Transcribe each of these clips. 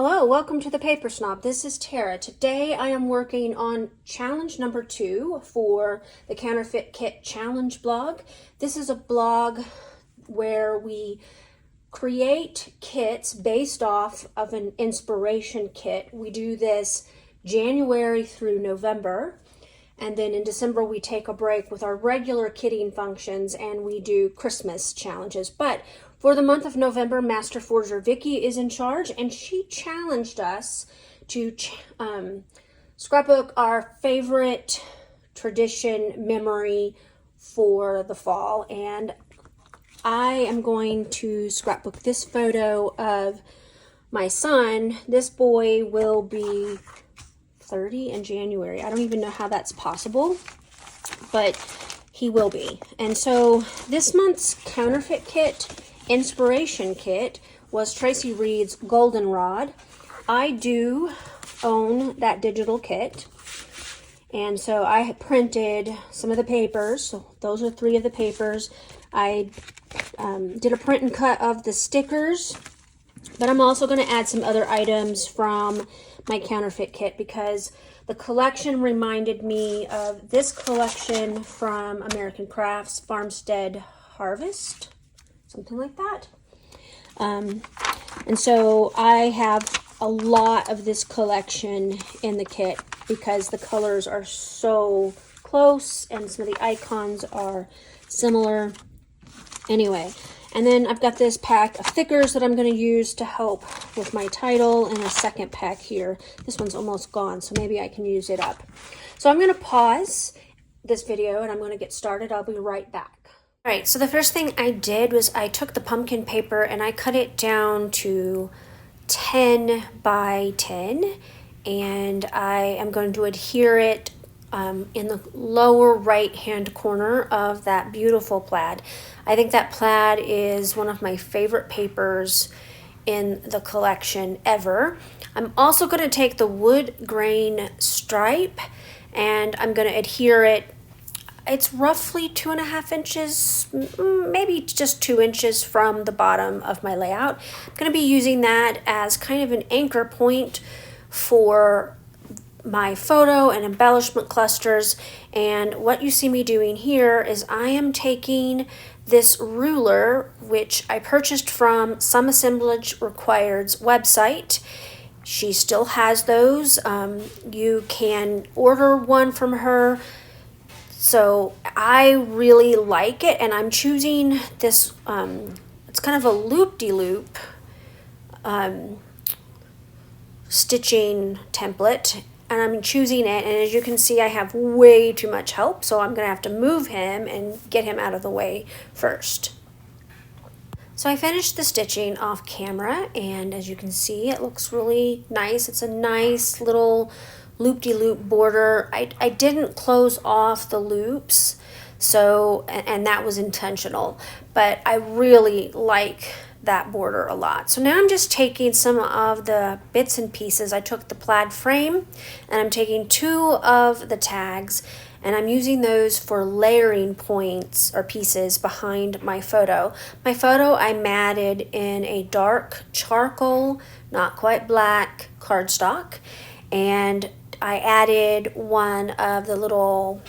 Hello, welcome to the Paper Snob. This is Tara. Today I am working on challenge number 2 for the Counterfeit Kit Challenge blog. This is a blog where we create kits based off of an inspiration kit. We do this January through November, and then in December we take a break with our regular kitting functions and we do Christmas challenges. But for the month of November, Master Forger Vicky is in charge, and she challenged us to scrapbook our favorite tradition memory for the fall. And I am going to scrapbook this photo of my son. This boy will be 30 in January. I don't even know how that's possible, but he will be. And so this month's Counterfeit Kit inspiration kit was Traci Reed's Goldenrod. I do own that digital kit, and so I printed some of the papers. So those are 3 of the papers. I did a print and cut of the stickers, but I'm also going to add some other items from my counterfeit kit because the collection reminded me of this collection from American Crafts, Farmstead Harvest, something like that. And so I have a lot of this collection in the kit because the colors are so close and some of the icons are similar. Anyway, and then I've got this pack of thickers that I'm going to use to help with my title, and a second pack here. This one's almost gone, so maybe I can use it up. So I'm going to pause this video and I'm going to get started. I'll be right back. All right, so the first thing I did was I took the pumpkin paper and I cut it down to 10 by 10, and I am going to adhere it in the lower right hand corner of that beautiful plaid. I think that plaid is one of my favorite papers in the collection ever. I'm also going to take the wood grain stripe and I'm going to adhere it. It's roughly 2.5 inches, maybe just 2 inches from the bottom of my layout. I'm going to be using that as kind of an anchor point for my photo and embellishment clusters. And what you see me doing here is I am taking this ruler, which I purchased from Some Assemblage Required's website. She still has those. You can order one from her. So I really like it, and I'm choosing this, it's kind of a loop-de-loop stitching template, and I'm choosing it, and as you can see I have way too much help, so I'm going to have to move him and get him out of the way first. So I finished the stitching off camera, and as you can see it looks really nice. It's a nice little loop-de-loop border. I didn't close off the loops, so and that was intentional, but I really like that border a lot. So now I'm just taking some of the bits and pieces. I took the plaid frame and I'm taking 2 of the tags and I'm using those for layering points or pieces behind my photo. My photo I matted in a dark charcoal, not quite black cardstock, and I added one of the little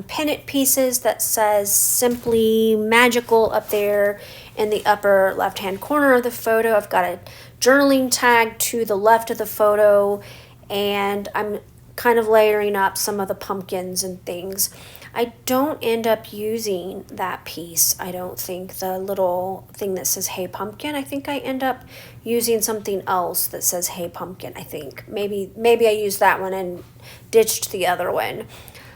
pennant pieces that says Simply Magical up there in the upper left hand corner of the photo. I've got a journaling tag to the left of the photo, and I'm kind of layering up some of the pumpkins and things. I don't end up using that piece. I don't think, the little thing that says Hey Pumpkin. I think I end up using something else that says Hey Pumpkin. I think maybe I used that one and ditched the other one.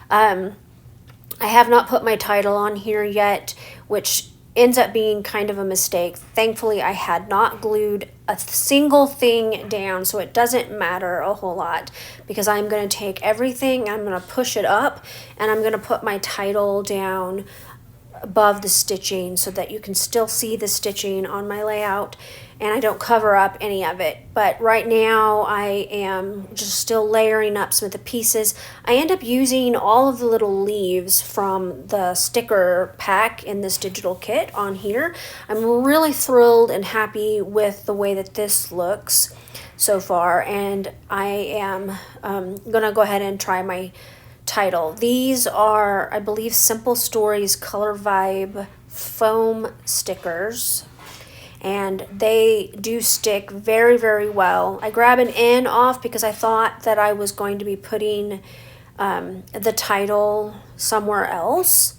I have not put my title on here yet, which ends up being kind of a mistake. Thankfully, I had not glued a single thing down, so it doesn't matter a whole lot because I'm going to take everything, I'm going to push it up, and I'm going to put my title down above the stitching so that you can still see the stitching on my layout and I don't cover up any of it. But right now I am just still layering up some of the pieces. I end up using all of the little leaves from the sticker pack in this digital kit on here. I'm really thrilled and happy with the way that this looks. so far, and I am gonna go ahead and try my title. These are, I believe, Simple Stories Color Vibe foam stickers, and they do stick very, very well. I grab an N off because I thought that I was going to be putting the title somewhere else,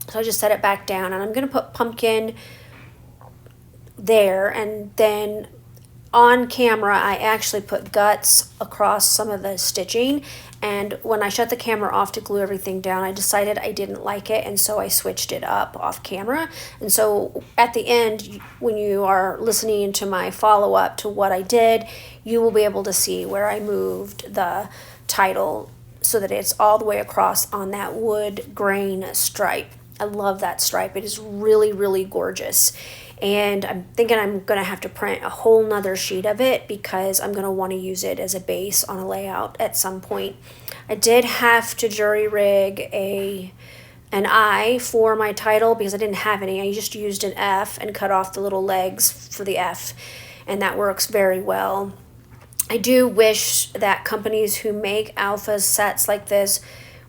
so I just set it back down, and I'm gonna put pumpkin there, and then on camera I actually put guts across some of the stitching, and when I shut the camera off to glue everything down, I decided I didn't like it, and so I switched it up off camera. And so at the end, when you are listening to my follow-up to what I did, you will be able to see where I moved the title so that it's all the way across on that wood grain stripe. I love that stripe. It is really, really gorgeous. And I'm thinking I'm going to have to print a whole nother sheet of it because I'm going to want to use it as a base on a layout at some point. I did have to jury rig an I for my title because I didn't have any. I just used an F and cut off the little legs for the F, and that works very well. I do wish that companies who make alpha sets like this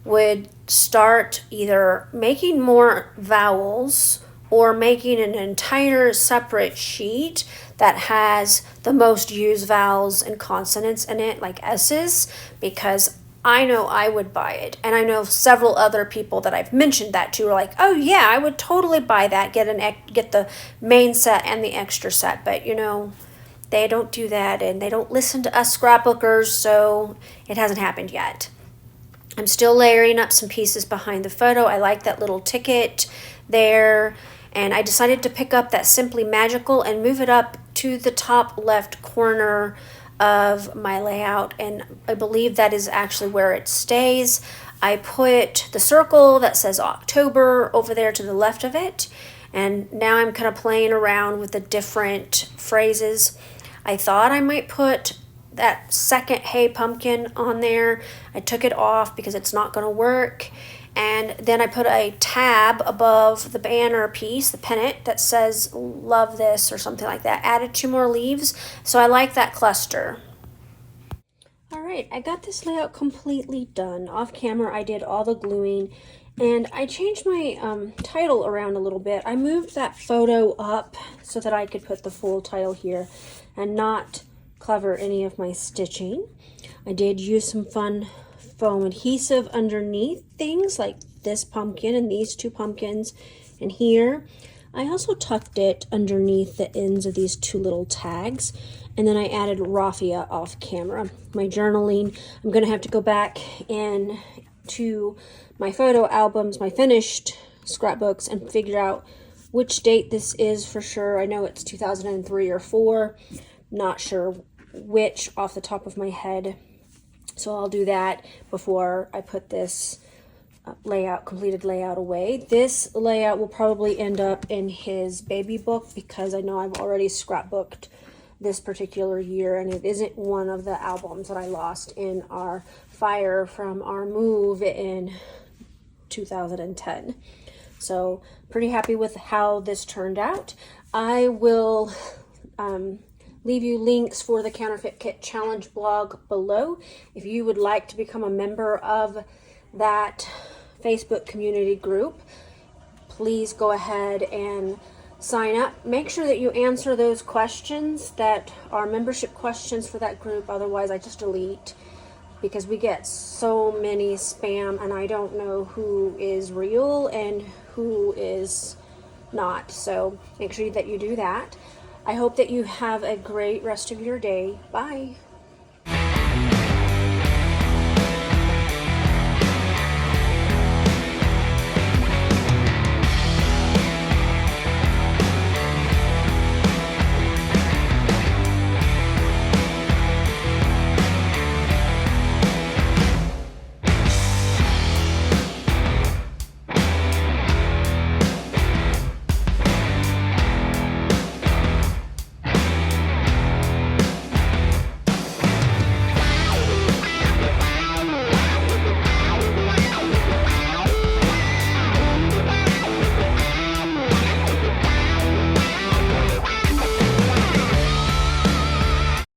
would start either making more vowels or making an entire separate sheet that has the most used vowels and consonants in it, like S's, because I know I would buy it. And I know several other people that I've mentioned that to are like, oh yeah, I would totally buy that, get the main set and the extra set. But you know, they don't do that, and they don't listen to us scrapbookers, so it hasn't happened yet. I'm still layering up some pieces behind the photo. I like that little ticket there. And I decided to pick up that Simply Magical and move it up to the top left corner of my layout. And I believe that is actually where it stays. I put the circle that says October over there to the left of it. And now I'm kind of playing around with the different phrases. I thought I might put that second Hey Pumpkin on there. I took it off because it's not going to work. And then I put a tab above the banner piece, the pennant, that says love this or something like that. Added 2 more leaves. So I like that cluster. All right, I got this layout completely done. Off camera, I did all the gluing, and I changed my title around a little bit. I moved that photo up so that I could put the full title here and not cover any of my stitching. I did use some fun foam adhesive underneath things like this pumpkin and these 2 pumpkins and here. I also tucked it underneath the ends of these 2 little tags, and then I added raffia off camera. My journaling, I'm going to have to go back in to my photo albums, my finished scrapbooks, and figure out which date this is for sure. I know it's 2003 or 4, not sure which off the top of my head. So I'll do that before I put this completed layout away. This layout will probably end up in his baby book because I know I've already scrapbooked this particular year, and it isn't one of the albums that I lost in our fire from our move in 2010. So pretty happy with how this turned out. I will leave you links for the Counterfeit Kit Challenge blog below. If you would like to become a member of that Facebook community group, please go ahead and sign up. Make sure that you answer those questions that are membership questions for that group. Otherwise, I just delete because we get so many spam and I don't know who is real and who is not. So make sure that you do that. I hope that you have a great rest of your day. Bye.